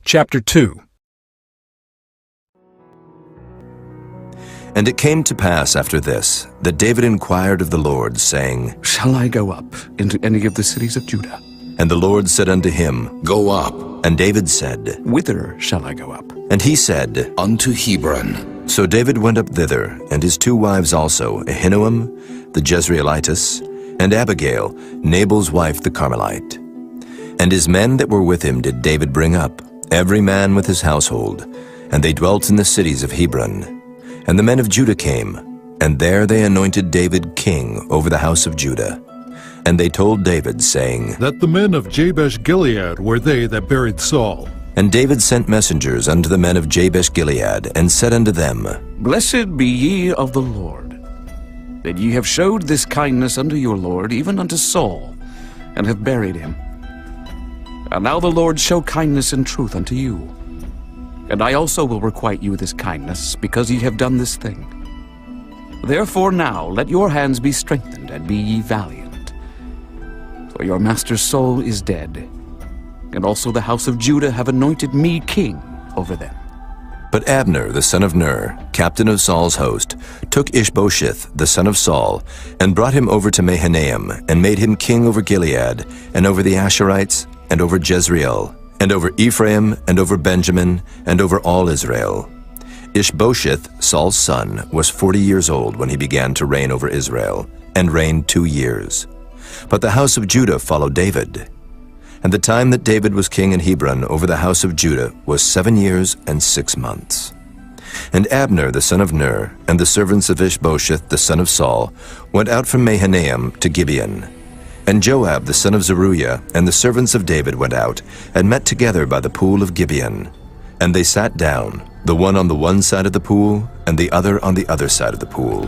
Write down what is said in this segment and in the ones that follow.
Chapter 2. And it came to pass after this, that David inquired of the Lord, saying, Shall I go up into any of the cities of Judah? And the Lord said unto him, Go up And David said, Whither shall I go up? And he said, unto Hebron. So David went up thither, and his 2 wives also, Ahinoam the Jezreelitess, and Abigail, Nabal's wife the Carmelite. And his men that were with him did David bring up, every man with his household, and they dwelt in the cities of Hebron. And the men of Judah came, and there they anointed David king over the house of Judah. And they told David, saying, That the men of Jabesh Gilead were they that buried Saul. And David sent messengers unto the men of Jabesh Gilead, and said unto them, Blessed be ye of the Lord, that ye have showed this kindness unto your Lord, even unto Saul, and have buried him. And now the Lord show kindness and truth unto you. And I also will requite you this kindness, because ye have done this thing. Therefore now let your hands be strengthened, and be ye valiant. For your master's soul is dead, and also the house of Judah have anointed me king over them. But Abner the son of Ner, captain of Saul's host, took Ishbosheth the son of Saul, and brought him over to Mahanaim, and made him king over Gilead, and over the Asherites, and over Jezreel, and over Ephraim, and over Benjamin, and over all Israel. Ishbosheth, Saul's son, was 40 years old when he began to reign over Israel, and reigned 2 years. But the house of Judah followed David. And the time that David was king in Hebron over the house of Judah was 7 years and 6 months. And Abner the son of Ner, and the servants of Ishbosheth the son of Saul, went out from Mahanaim to Gibeon. And Joab the son of Zeruiah and the servants of David went out, and met together by the pool of Gibeon. And they sat down, the one on the one side of the pool, and the other on the other side of the pool.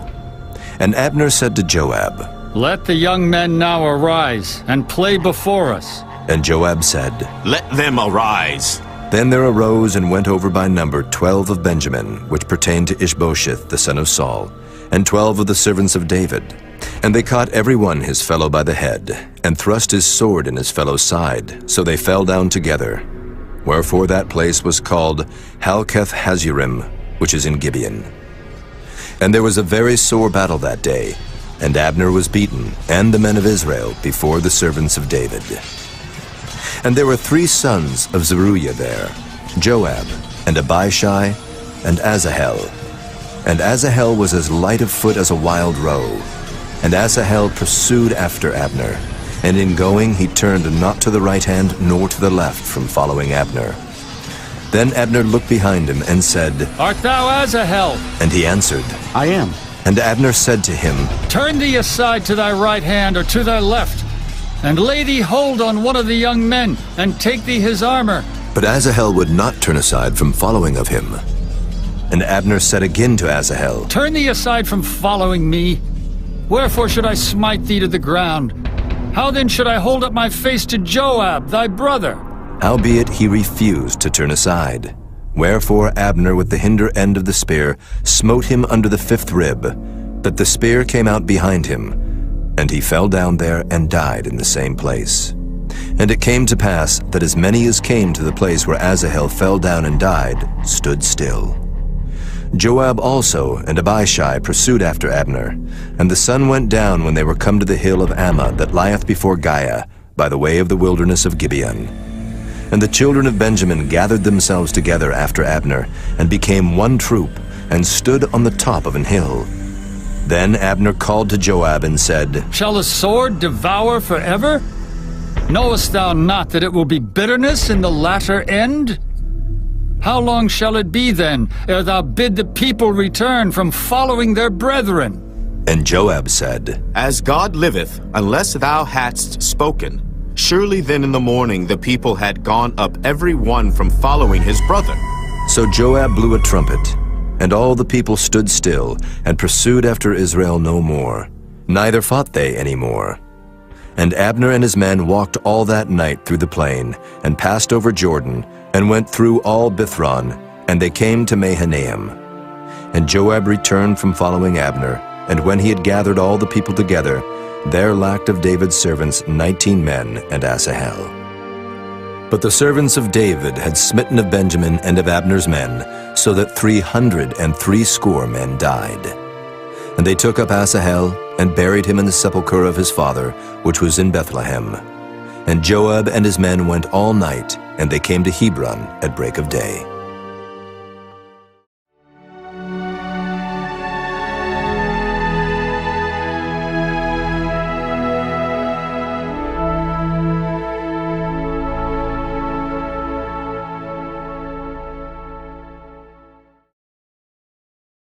And Abner said to Joab, Let the young men now arise, and play before us. And Joab said, Let them arise. Then there arose and went over by number 12 of Benjamin, which pertained to Ishbosheth the son of Saul, and 12 of the servants of David. And they caught every one his fellow by the head, and thrust his sword in his fellow's side, so they fell down together. Wherefore that place was called Halketh Hazurim, which is in Gibeon. And there was a very sore battle that day, and Abner was beaten, and the men of Israel, before the servants of David. And there were 3 sons of Zeruiah there, Joab, and Abishai, and Asahel. And Asahel was as light of foot as a wild roe. And Asahel pursued after Abner, and in going he turned not to the right hand nor to the left from following Abner. Then Abner looked behind him and said, Art thou Asahel? And he answered, I am. And Abner said to him, Turn thee aside to thy right hand or to thy left, and lay thee hold on one of the young men, and take thee his armor. But Asahel would not turn aside from following of him. And Abner said again to Asahel, Turn thee aside from following me. Wherefore should I smite thee to the ground? How then should I hold up my face to Joab, thy brother? Howbeit he refused to turn aside. Wherefore Abner with the hinder end of the spear smote him under the 5th rib, that the spear came out behind him, and he fell down there and died in the same place. And it came to pass that as many as came to the place where Asahel fell down and died stood still. Joab also and Abishai pursued after Abner, and the sun went down when they were come to the hill of Ammah that lieth before Giah, by the way of the wilderness of Gibeon. And the children of Benjamin gathered themselves together after Abner, and became one troop, and stood on the top of an hill. Then Abner called to Joab and said, Shall the sword devour forever? Knowest thou not that it will be bitterness in the latter end? How long shall it be then, ere thou bid the people return from following their brethren? And Joab said, As God liveth, unless thou hadst spoken, surely then in the morning the people had gone up every one from following his brother. So Joab blew a trumpet, and all the people stood still, and pursued after Israel no more, neither fought they any more. And Abner and his men walked all that night through the plain, and passed over Jordan, and went through all Bithron, and they came to Mahanaim. And Joab returned from following Abner, and when he had gathered all the people together, there lacked of David's servants 19 men and Asahel. But the servants of David had smitten of Benjamin and of Abner's men, so that 360 men died. And they took up Asahel, and buried him in the sepulchre of his father, which was in Bethlehem. And Joab and his men went all night, and they came to Hebron at break of day.